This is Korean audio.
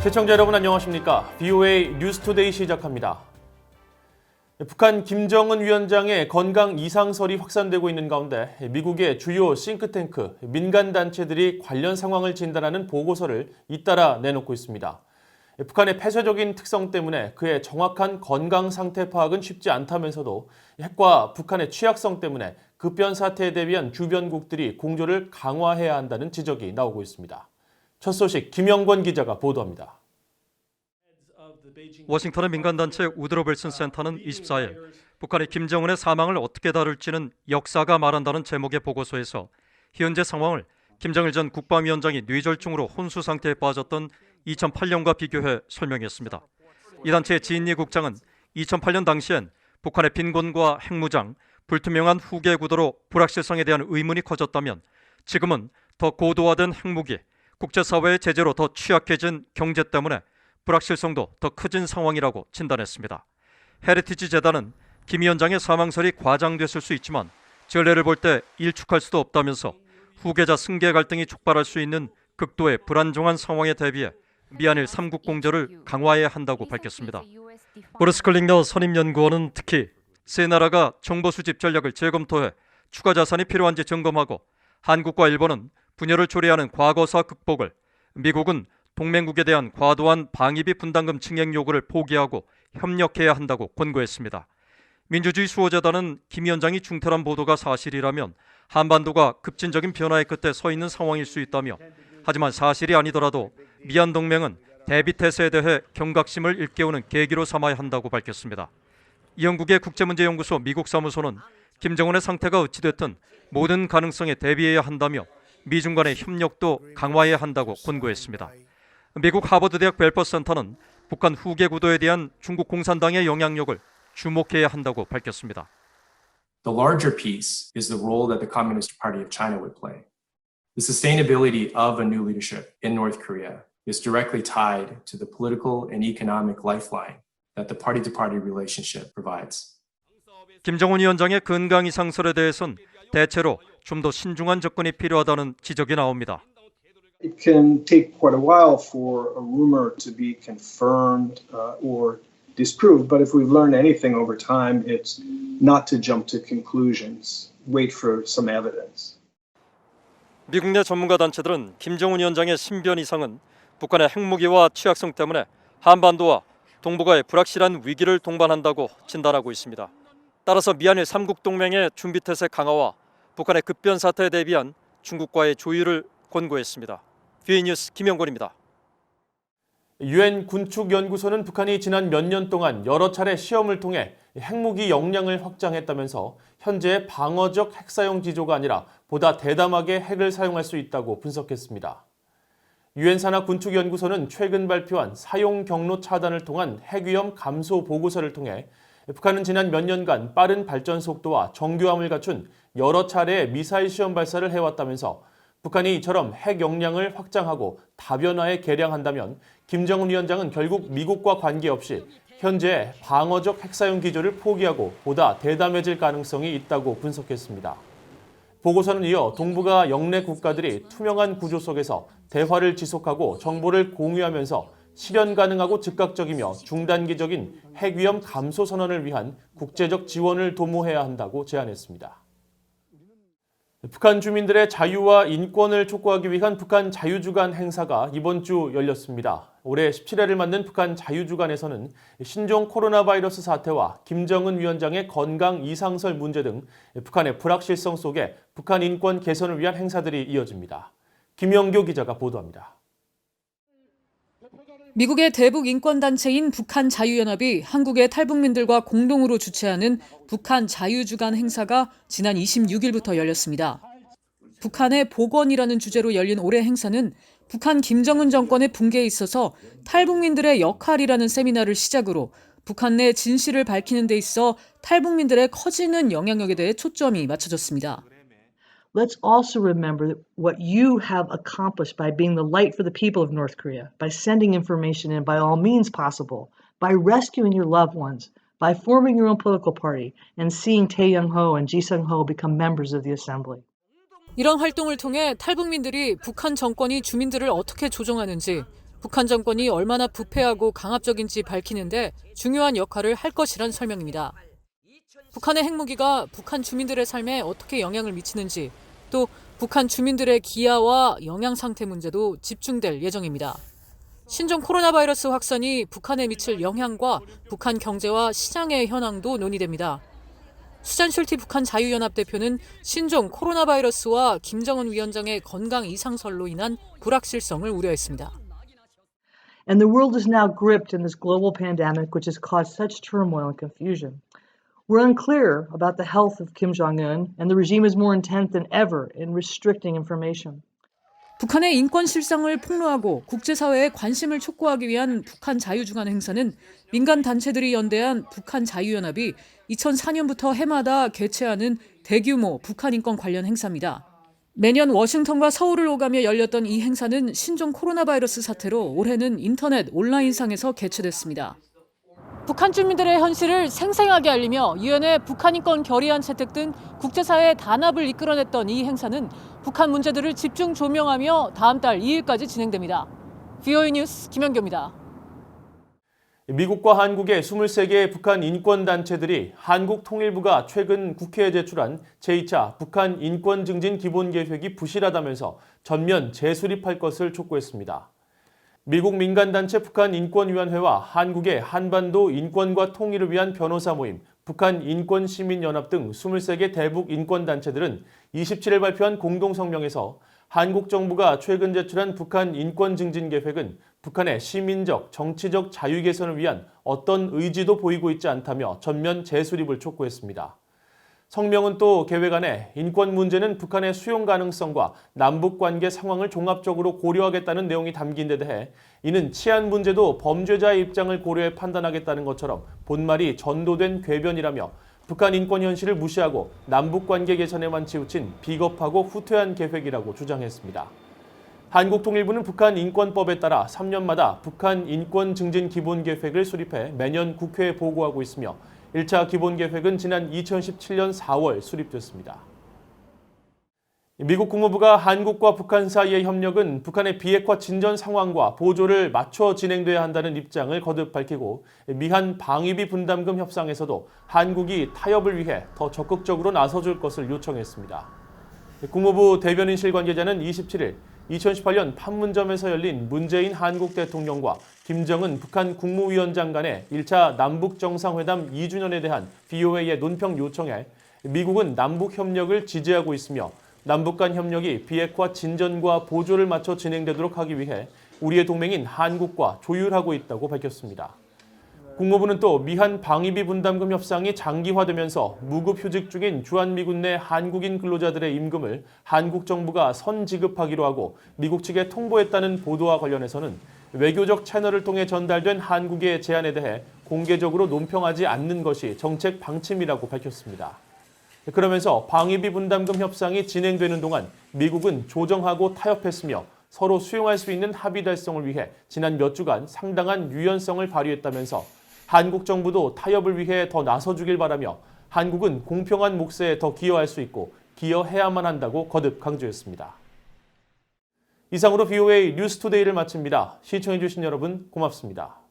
시청자 여러분 안녕하십니까? BOA 뉴스투데이 시작합니다. 북한 김정은 위원장의 건강 이상설이 확산되고 있는 가운데 미국의 주요 싱크탱크, 민간단체들이 관련 상황을 진단하는 보고서를 잇따라 내놓고 있습니다. 북한의 폐쇄적인 특성 때문에 그의 정확한 건강 상태 파악은 쉽지 않다면서도 핵과 북한의 취약성 때문에 급변 사태에 대비한 주변국들이 공조를 강화해야 한다는 지적이 나오고 있습니다. 첫 소식 김영권 기자가 보도합니다. 워싱턴의 민간단체 우드로 벨슨 센터는 24일 북한이 김정은의 사망을 어떻게 다룰지는 역사가 말한다는 제목의 보고서에서 현재 상황을 김정일 전 국방위원장이 뇌졸중으로 혼수 상태에 빠졌던 2008년과 비교해 설명했습니다. 이 단체의 진리 국장은 2008년 당시엔 북한의 빈곤과 핵무장, 불투명한 후계 구도로 불확실성에 대한 의문이 커졌다면 지금은 더 고도화된 핵무기, 국제사회의 제재로 더 취약해진 경제 때문에 불확실성도 더 커진 상황이라고 진단했습니다. 헤리티지 재단은 김 위원장의 사망설이 과장됐을 수 있지만 전례를 볼 때 일축할 수도 없다면서 후계자 승계 갈등이 촉발할 수 있는 극도의 불안정한 상황에 대비해 미한일 삼국 공조를 강화해야 한다고 밝혔습니다. 보리스 클링너 선임연구원은 특히 세 나라가 정보 수집 전략을 재검토해 추가 자산이 필요한지 점검하고 한국과 일본은 분열을 초래하는 과거사 극복을, 미국은 동맹국에 대한 과도한 방위비 분담금 증액 요구를 포기하고 협력해야 한다고 권고했습니다. 민주주의 수호재단은 김 위원장이 중퇴란 보도가 사실이라면 한반도가 급진적인 변화의 끝에 서 있는 상황일 수 있다며 하지만 사실이 아니더라도 미한 동맹은 대비태세에 대해 경각심을 일깨우는 계기로 삼아야 한다고 밝혔습니다. 영국의 국제문제연구소 미국 사무소는 김정은의 상태가 어찌됐든 모든 가능성에 대비해야 한다며 미중 간의 협력도 강화해야 한다고 권고했습니다. 미국 하버드대학 벨퍼 센터는 북한 후계 구도에 대한 중국 공산당의 영향력을 주목해야 한다고 밝혔습니다. The larger piece is the role that the Communist Party of China would play. The sustainability of a new leadership in North Korea is directly tied to the political and economic lifeline that the party-to-party relationship provides. 김정은 위원장의 건강 이상설에 대해선 대체로 좀 더 신중한 접근이 필요하다는 지적이 나옵니다. It can take quite a while for a rumor to be confirmed or disproved, but if we've learned anything over time, it's not to jump to conclusions. Wait for some evidence. 미국 내 전문가 단체들은 김정은 위원장의 신변 이상은 북한의 핵무기와 취약성 때문에 한반도와 동북아의 불확실한 위기를 동반한다고 진단하고 있습니다. 따라서 미한일 삼국 동맹의 준비태세 강화와 북한의 급변 사태에 대비한 중국과의 조율을 권고했습니다. BOA 뉴스 김영권입니다. 유엔 군축연구소는 북한이 지난 몇 년 동안 여러 차례 시험을 통해 핵무기 역량을 확장했다면서 현재의 방어적 핵사용 기조가 아니라 보다 대담하게 핵을 사용할 수 있다고 분석했습니다. 유엔 산하 군축연구소는 최근 발표한 사용 경로 차단을 통한 핵위험 감소 보고서를 통해 북한은 지난 몇 년간 빠른 발전 속도와 정교함을 갖춘 여러 차례의 미사일 시험 발사를 해왔다면서 북한이 이처럼 핵 역량을 확장하고 다변화에 개량한다면 김정은 위원장은 결국 미국과 관계없이 현재 방어적 핵사용 기조를 포기하고 보다 대담해질 가능성이 있다고 분석했습니다. 보고서는 이어 동북아 영내 국가들이 투명한 구조 속에서 대화를 지속하고 정보를 공유하면서 실현 가능하고 즉각적이며 중단기적인 핵위험 감소 선언을 위한 국제적 지원을 도모해야 한다고 제안했습니다. 북한 주민들의 자유와 인권을 촉구하기 위한 북한 자유주간 행사가 이번 주 열렸습니다. 올해 17회를 맞는 북한 자유주간에서는 신종 코로나 바이러스 사태와 김정은 위원장의 건강 이상설 문제 등 북한의 불확실성 속에 북한 인권 개선을 위한 행사들이 이어집니다. 김영교 기자가 보도합니다. 미국의 대북 인권단체인 북한자유연합이 한국의 탈북민들과 공동으로 주최하는 북한 자유주간 행사가 지난 26일부터 열렸습니다. 북한의 복원이라는 주제로 열린 올해 행사는 북한 김정은 정권의 붕괴에 있어서 탈북민들의 역할이라는 세미나를 시작으로 북한 내 진실을 밝히는 데 있어 탈북민들의 커지는 영향력에 대해 초점이 맞춰졌습니다. Let's also remember what you have accomplished by being the light for the people of North Korea, by sending information in by all means possible, by rescuing your loved ones, by forming your own political party, and seeing Tae Young-ho and Ji Sung-ho become members of the assembly. 이런 활동을 통해 탈북민들이 북한 정권이 주민들을 어떻게 조종하는지, 북한 정권이 얼마나 부패하고 강압적인지 밝히는데 중요한 역할을 할 것이란 설명입니다. 북한의 핵무기가 북한 주민들의 삶에 어떻게 영향을 미치는지, 또 북한 주민들의 기아와 영양 상태 문제도 집중될 예정입니다. 신종 코로나 바이러스 확산이 북한에 미칠 영향과 북한 경제와 시장의 현황도 논의됩니다. 수잔 슐티 북한 자유연합 대표는 신종 코로나 바이러스와 김정은 위원장의 건강 이상설로 인한 불확실성을 우려했습니다. And the world is now gripped in this global pandemic, which has caused such turmoil and confusion. We're unclear about the health of Kim Jong-un, and the regime is more intent than ever in restricting information. 북한의 인권 실상을 폭로하고 국제사회의 관심을 촉구하기 위한 북한 자유주간 행사는 민간 단체들이 연대한 북한 자유연합이 2004년부터 해마다 개최하는 대규모 북한 인권 관련 행사입니다. 매년 워싱턴과 서울을 오가며 열렸던 이 행사는 신종 코로나 바이러스 사태로 올해는 인터넷 온라인상에서 개최됐습니다. 북한 주민들의 현실을 생생하게 알리며 유엔의 북한 인권 결의안 채택 등 국제사회의 단합을 이끌어냈던 이 행사는 북한 문제들을 집중 조명하며 다음 달 2일까지 진행됩니다. VOA 뉴스 김연교입니다. 미국과 한국의 23개의 북한 인권단체들이 한국 통일부가 최근 국회에 제출한 제2차 북한 인권 증진 기본 계획이 부실하다면서 전면 재수립할 것을 촉구했습니다. 미국 민간단체 북한인권위원회와 한국의 한반도 인권과 통일을 위한 변호사 모임, 북한인권시민연합 등 23개 대북 인권단체들은 27일 발표한 공동성명에서 한국 정부가 최근 제출한 북한 인권 증진 계획은 북한의 시민적, 정치적 자유 개선을 위한 어떤 의지도 보이고 있지 않다며 전면 재수립을 촉구했습니다. 성명은 또 계획안에 인권 문제는 북한의 수용 가능성과 남북관계 상황을 종합적으로 고려하겠다는 내용이 담긴 데 대해 이는 치안 문제도 범죄자의 입장을 고려해 판단하겠다는 것처럼 본말이 전도된 궤변이라며 북한 인권 현실을 무시하고 남북관계 개선에만 치우친 비겁하고 후퇴한 계획이라고 주장했습니다. 한국통일부는 북한 인권법에 따라 3년마다 북한 인권 증진 기본 계획을 수립해 매년 국회에 보고하고 있으며 1차 기본 계획은 지난 2017년 4월 수립됐습니다. 미국 국무부가 한국과 북한 사이의 협력은 북한의 비핵화 진전 상황과 보조를 맞춰 진행돼야 한다는 입장을 거듭 밝히고 미한 방위비 분담금 협상에서도 한국이 타협을 위해 더 적극적으로 나서줄 것을 요청했습니다. 국무부 대변인실 관계자는 27일 2018년 판문점에서 열린 문재인 한국 대통령과 김정은 북한 국무위원장 간의 1차 남북정상회담 2주년에 대한 VOA의 논평 요청에 미국은 남북협력을 지지하고 있으며 남북 간 협력이 비핵화 진전과 보조를 맞춰 진행되도록 하기 위해 우리의 동맹인 한국과 조율하고 있다고 밝혔습니다. 국무부는 또 미한 방위비 분담금 협상이 장기화되면서 무급휴직 중인 주한미군 내 한국인 근로자들의 임금을 한국 정부가 선지급하기로 하고 미국 측에 통보했다는 보도와 관련해서는 외교적 채널을 통해 전달된 한국의 제안에 대해 공개적으로 논평하지 않는 것이 정책 방침이라고 밝혔습니다. 그러면서 방위비 분담금 협상이 진행되는 동안 미국은 조정하고 타협했으며 서로 수용할 수 있는 합의 달성을 위해 지난 몇 주간 상당한 유연성을 발휘했다면서 한국 정부도 타협을 위해 더 나서주길 바라며 한국은 공평한 몫에 더 기여할 수 있고 기여해야만 한다고 거듭 강조했습니다. 이상으로 VOA 뉴스투데이를 마칩니다. 시청해주신 여러분 고맙습니다.